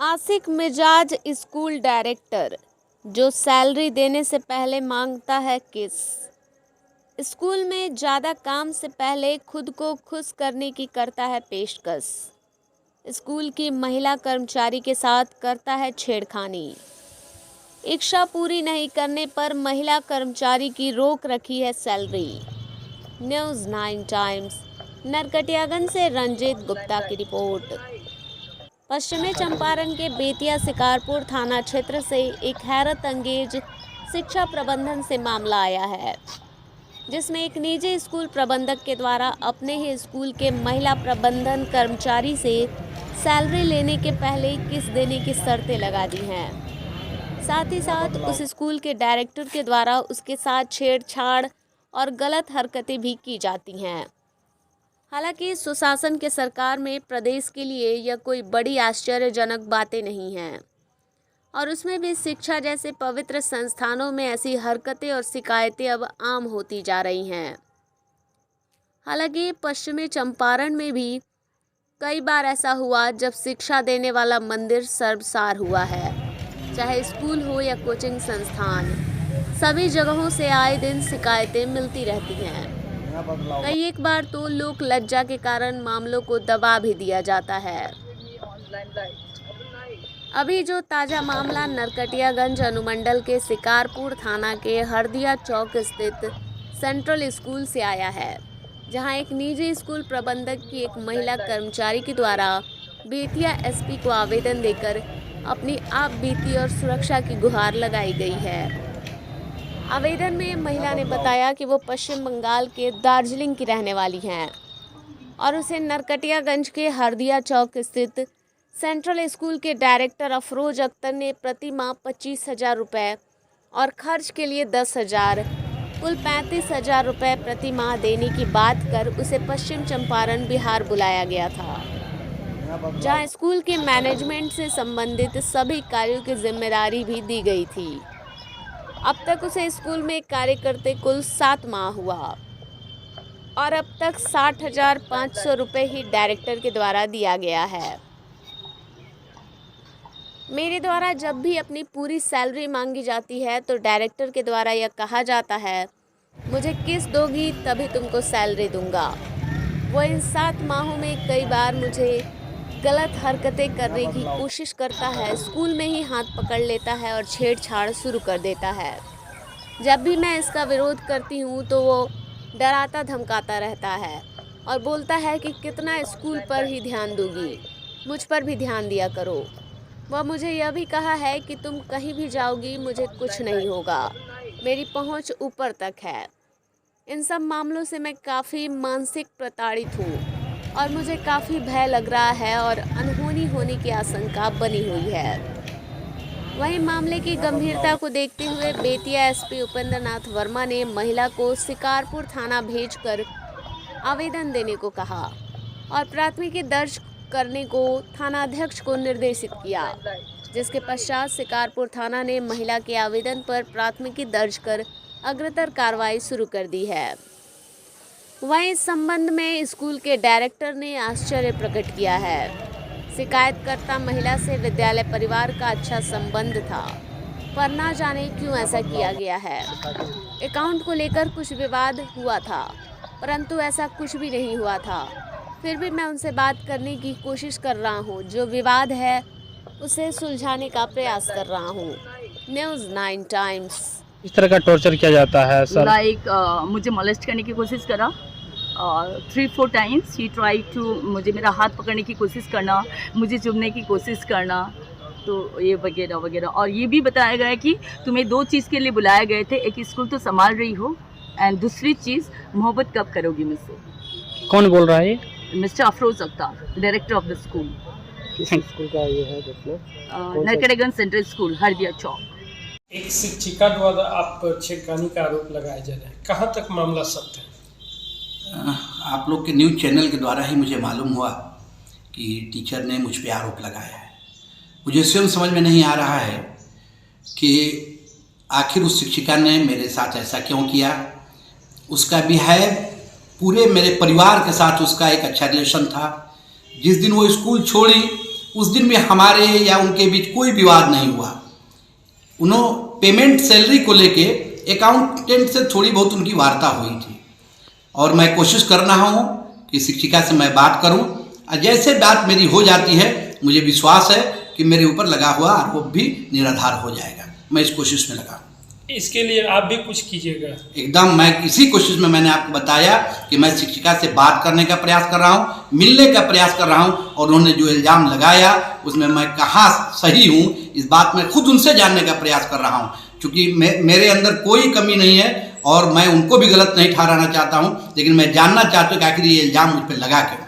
आशिक मिजाज school director जो salary देने से पहले मांगता है किस। स्कूल में ज़्यादा काम से पहले खुद को खुश करने की करता है पेशकश। स्कूल की महिला कर्मचारी के साथ करता है छेड़खानी। इच्छा पूरी नहीं करने पर महिला कर्मचारी की रोक रखी है सैलरी। न्यूज़ 9 टाइम्स नरकटियागंज से रंजीत गुप्ता की रिपोर्ट। पश्चिमी चंपारण के बेतिया शिकारपुर थाना क्षेत्र से एक हैरत अंगेज शिक्षा प्रबंधन से मामला आया है, जिसमें एक निजी स्कूल प्रबंधक के द्वारा अपने ही स्कूल के महिला प्रबंधन कर्मचारी से सैलरी लेने के पहले किस देने की शर्तें लगा दी हैं। साथ ही साथ उस स्कूल के डायरेक्टर के द्वारा उसके साथ छेड़छाड़ और गलत हरकतें भी की जाती हैं। हालांकि सुशासन के सरकार में प्रदेश के लिए यह कोई बड़ी आश्चर्यजनक बातें नहीं हैं, और उसमें भी शिक्षा जैसे पवित्र संस्थानों में ऐसी हरकतें और शिकायतें अब आम होती जा रही हैं। हालांकि पश्चिमी चंपारण में भी कई बार ऐसा हुआ जब शिक्षा देने वाला मंदिर सर्वसार हुआ है, चाहे स्कूल हो या कोचिंग संस्थान, सभी जगहों से आए दिन शिकायतें मिलती रहती हैं। कई एक बार तो लोक लज्जा के कारण मामलों को दबा भी दिया जाता है। अभी जो ताज़ा मामला नरकटियागंज अनुमंडल के शिकारपुर थाना के हरदिया चौक स्थित सेंट्रल स्कूल से आया है, जहां एक निजी स्कूल प्रबंधक की एक महिला कर्मचारी के द्वारा बेतिया एसपी को आवेदन देकर अपनी आप बीती और सुरक्षा की गुहार लगाई गई है। आवेदन में महिला ने बताया कि वो पश्चिम बंगाल के दार्जिलिंग की रहने वाली हैं और उसे नरकटियागंज के हरदिया चौक स्थित सेंट्रल स्कूल के डायरेक्टर अफरोज अख्तर ने प्रति माह 25,000 रुपये और खर्च के लिए 10,000, कुल 35,000 रुपये प्रति माह देने की बात कर उसे पश्चिम चंपारण बिहार बुलाया गया था, जहां स्कूल के मैनेजमेंट से संबंधित सभी कार्यों की जिम्मेदारी भी दी गई थी। अब तक उसे स्कूल में कार्य करते कुल 7 माह हुआ और अब तक 60,500 रुपये ही डायरेक्टर के द्वारा दिया गया है। मेरे द्वारा जब भी अपनी पूरी सैलरी मांगी जाती है तो डायरेक्टर के द्वारा यह कहा जाता है, मुझे किस दोगी तभी तुमको सैलरी दूंगा। वो इन 7 माहों में कई बार मुझे गलत हरकतें करने की कोशिश करता है, स्कूल में ही हाथ पकड़ लेता है और छेड़छाड़ शुरू कर देता है। जब भी मैं इसका विरोध करती हूँ तो वो डराता धमकाता रहता है और बोलता है कि कितना स्कूल पर ही ध्यान दोगी, मुझ पर भी ध्यान दिया करो। वह मुझे यह भी कहा है कि तुम कहीं भी जाओगी मुझे कुछ नहीं होगा, मेरी पहुँच ऊपर तक है। इन सब मामलों से मैं काफ़ी मानसिक प्रताड़ित हूँ और मुझे काफ़ी भय लग रहा है और अनहोनी होने की आशंका बनी हुई है। वहीं मामले की गंभीरता को देखते हुए बेतिया एसपी उपेंद्र नाथ वर्मा ने महिला को शिकारपुर थाना भेजकर आवेदन देने को कहा और प्राथमिकी दर्ज करने को थानाध्यक्ष को निर्देशित किया, जिसके पश्चात शिकारपुर थाना ने महिला के आवेदन पर प्राथमिकी दर्ज कर अग्रतर कार्रवाई शुरू कर दी है। वहीं इस संबंध में स्कूल के डायरेक्टर ने आश्चर्य प्रकट किया है। शिकायतकर्ता महिला से विद्यालय परिवार का अच्छा संबंध था, पर ना जाने क्यों ऐसा किया गया है। अकाउंट को लेकर कुछ विवाद हुआ था, परंतु ऐसा कुछ भी नहीं हुआ था। फिर भी मैं उनसे बात करने की कोशिश कर रहा हूँ, जो विवाद है उसे सुलझाने का प्रयास कर रहा हूँ। News 9 times. इस तरह का टॉर्चर किया जाता है सर? मुझे मोलेस्ट करने की कोशिश करा, 3-4 टाइम्स ही ट्राई टू, मुझे मेरा हाथ पकड़ने की कोशिश करना, मुझे चुभने की कोशिश करना, तो ये वगैरह वगैरह। और ये भी बताया गया कि तुम्हें 2 चीज़ के लिए बुलाए गए थे, एक स्कूल तो संभाल रही हो एंड दूसरी चीज़ मोहब्बत कब करोगी मुझसे। कौन बोल रहा है ये? Mister Afroz Akhtar, director of the school. किस स्कूल का ये है मतलब? नरकटियागंज सेंट्रल स्कूल, हरदिया चौक। एक शिक्षिका द्वारा आप पर छेड़खानी का आरोप लगाया जा रहा है, कहाँ तक मामला सत्य है? आप लोग के न्यूज़ चैनल के द्वारा ही मुझे मालूम हुआ कि टीचर ने मुझ पे आरोप लगाया है। मुझे स्वयं समझ में नहीं आ रहा है कि आखिर उस शिक्षिका ने मेरे साथ ऐसा क्यों किया। उसका बिहेव पूरे मेरे परिवार के साथ उसका एक अच्छा रिलेशन था। जिस दिन वो स्कूल छोड़ी उस दिन में हमारे या उनके बीच कोई विवाद नहीं हुआ। उन्होंने पेमेंट सैलरी को लेके अकाउंटेंट से थोड़ी बहुत उनकी वार्ता हुई थी और मैं कोशिश कर रहा हूँ कि शिक्षिका से मैं बात करूँ और जैसे बात मेरी हो जाती है मुझे विश्वास है कि मेरे ऊपर लगा हुआ आरोप भी निराधार हो जाएगा। मैं इस कोशिश में लगा। इसके लिए आप भी कुछ कीजिएगा। एकदम, मैं इसी कोशिश में मैंने आपको बताया कि मैं शिक्षिका से बात करने का प्रयास कर रहा हूँ, मिलने का प्रयास कर रहा हूँ और उन्होंने जो इल्ज़ाम लगाया उसमें मैं कहाँ सही हूँ इस बात में खुद उनसे जानने का प्रयास कर रहा हूँ, क्योंकि मेरे अंदर कोई कमी नहीं है और मैं उनको भी गलत नहीं ठहराना चाहता हूँ, लेकिन मैं जानना चाहता हूँ कि आखिर ये इल्ज़ाम मुझ पर लगा क्यों।